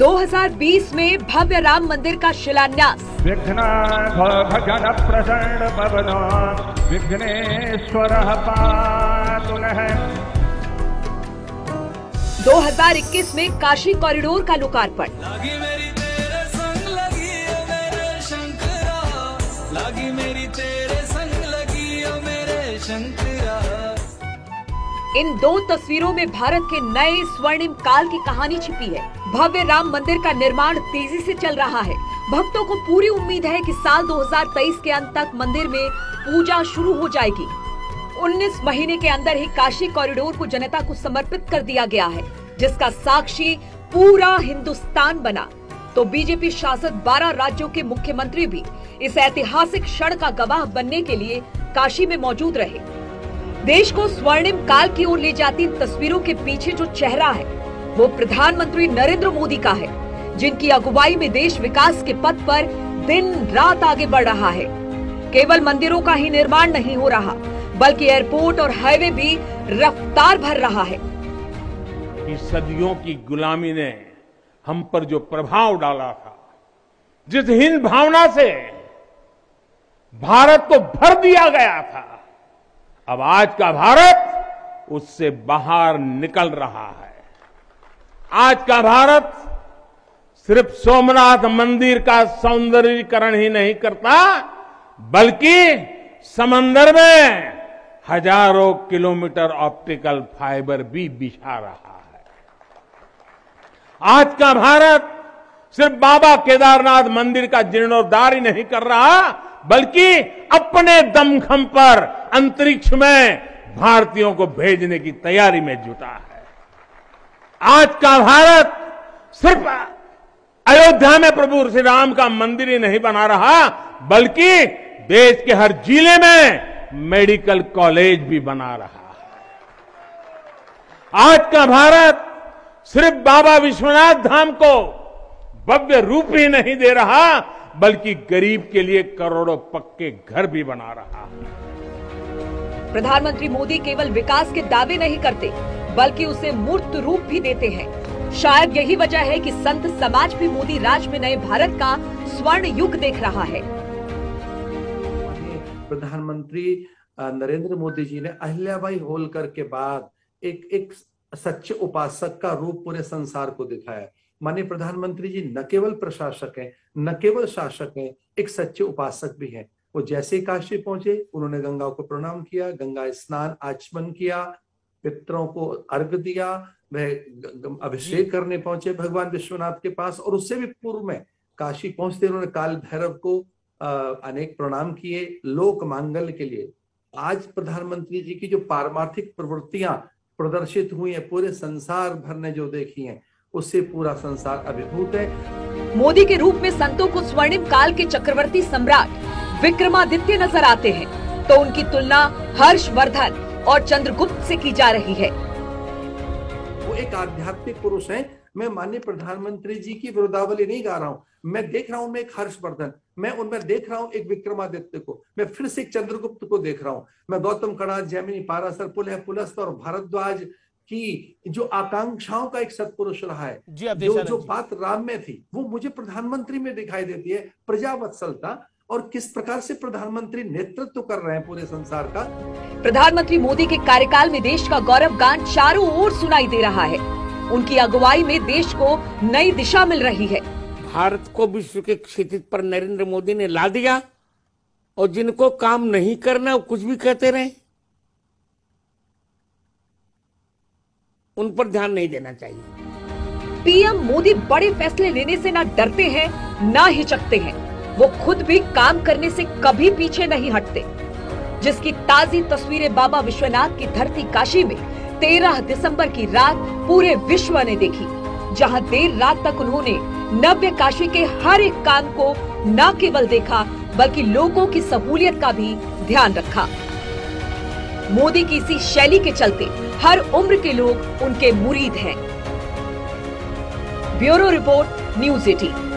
2020 में भव्य राम मंदिर का शिलान्यास। भजन प्रचंड पवनो विघ्नेश्वरः पातु नः। 2021 में काशी कॉरिडोर का लोकार्पण। लागी मेरी तेरे संग लगी ओ मेरे शंकरा, लागी मेरी तेरे संग लगी ओ मेरे शंकरा। इन दो तस्वीरों में भारत के नए स्वर्णिम काल की कहानी छिपी है। भव्य राम मंदिर का निर्माण तेजी से चल रहा है। भक्तों को पूरी उम्मीद है कि साल 2023 के अंत तक मंदिर में पूजा शुरू हो जाएगी। 19 महीने के अंदर ही काशी कॉरिडोर को जनता को समर्पित कर दिया गया है, जिसका साक्षी पूरा हिंदुस्तान बना। तो बीजेपी शासित 12 राज्यों के मुख्यमंत्री भी इस ऐतिहासिक क्षण का गवाह बनने के लिए काशी में मौजूद रहे। देश को स्वर्णिम काल की ओर ले जाती तस्वीरों के पीछे जो चेहरा है, वो प्रधानमंत्री नरेंद्र मोदी का है, जिनकी अगुवाई में देश विकास के पथ पर दिन रात आगे बढ़ रहा है। केवल मंदिरों का ही निर्माण नहीं हो रहा, बल्कि एयरपोर्ट और हाईवे भी रफ्तार भर रहा है। सदियों की गुलामी ने हम पर जो प्रभाव डाला था, जिस हिंद भावना से भारत को भर दिया गया था, अब आज का भारत उससे बाहर निकल रहा है। आज का भारत सिर्फ सोमनाथ मंदिर का सौंदर्यीकरण ही नहीं करता, बल्कि समंदर में हजारों किलोमीटर ऑप्टिकल फाइबर भी बिछा रहा है। आज का भारत सिर्फ बाबा केदारनाथ मंदिर का जीर्णोद्धार ही नहीं कर रहा, बल्कि अपने दमखम पर अंतरिक्ष में भारतीयों को भेजने की तैयारी में जुटा है। आज का भारत सिर्फ अयोध्या में प्रभु श्री राम का मंदिर ही नहीं बना रहा, बल्कि देश के हर जिले में मेडिकल कॉलेज भी बना रहा है। आज का भारत सिर्फ बाबा विश्वनाथ धाम को भव्य रूप ही नहीं दे रहा, बल्कि गरीब के लिए करोड़ों पक्के घर भी बना रहा है। प्रधानमंत्री मोदी केवल विकास के दावे नहीं करते, बल्कि उसे मूर्त रूप भी देते हैं। शायद यही वजह है कि संत समाज भी मोदी राज में नए भारत का स्वर्ण युग देख रहा है। प्रधानमंत्री नरेंद्र मोदी जी ने अहिल्याबाई होलकर के बाद एक सच्चे उपासक का रूप पूरे संसार को दिखाया। माननीय प्रधानमंत्री जी न केवल प्रशासक हैं, न केवल शासक हैं, एक सच्चे उपासक भी हैं। वो जैसे ही काशी पहुंचे, उन्होंने गंगा को प्रणाम किया, गंगा स्नान आचमन किया, पितरों को अर्घ्य दिया, वह अभिषेक करने पहुंचे भगवान विश्वनाथ के पास, और उससे भी पूर्व में काशी पहुंचते उन्होंने काल भैरव को अनेक प्रणाम किए लोक मांगल्य के लिए। आज प्रधानमंत्री जी की जो पारमार्थिक प्रवृत्तियां प्रदर्शित हुई है, पूरे संसार भर ने जो देखी हैं, उससे पूरा संसार अभिभूत है। मोदी के रूप में संतों को स्वर्णिम काल के चक्रवर्ती सम्राट विक्रमादित्य नजर आते हैं, तो उनकी तुलना हर्षवर्धन और चंद्रगुप्त से की जा रही है। वो एक आध्यात्मिक पुरुष हैं। मैं माननीय प्रधानमंत्री जी की विरोधावली नहीं गा रहा हूँ, मैं देख रहा हूं मैं एक हर्षवर्धन, मैं उनमें देख रहा हूं एक विक्रमादित्य को, मैं फिर से एक चंद्रगुप्त को देख रहा हूं, मैं गौतम कणाद, जैमिनी, पाराशर, पुलस्त और भारद्वाज की जो आकांक्षाओं का एक सत्पुरुष रहा है। जो बात राम में थी, वो मुझे प्रधानमंत्री में दिखाई देती है। प्रजावत्सलता और किस प्रकार से प्रधानमंत्री नेतृत्व कर रहे हैं पूरे संसार का। प्रधानमंत्री मोदी के कार्यकाल में देश का गौरव गान चारों ओर सुनाई दे रहा है। उनकी अगुवाई में देश को नई दिशा मिल रही है। भारत को विश्व के क्षितिज पर नरेंद्र मोदी ने ला दिया, और जिनको काम नहीं करना वो कुछ भी कहते रहे, उन पर ध्यान नहीं देना चाहिए। पीएम मोदी बड़े फैसले लेने से ना डरते हैं, ना हिचकते हैं। वो खुद भी काम करने से कभी पीछे नहीं हटते, जिसकी ताजी तस्वीरें बाबा विश्वनाथ की धरती काशी में 13 दिसंबर की रात पूरे विश्व ने देखी, जहां देर रात तक उन्होंने नव्य काशी के हर एक काम को न केवल देखा, बल्कि लोगों की सहूलियत का भी ध्यान रखा। मोदी की इसी शैली के चलते हर उम्र के लोग उनके मुरीद हैं। Bureau report, news 18।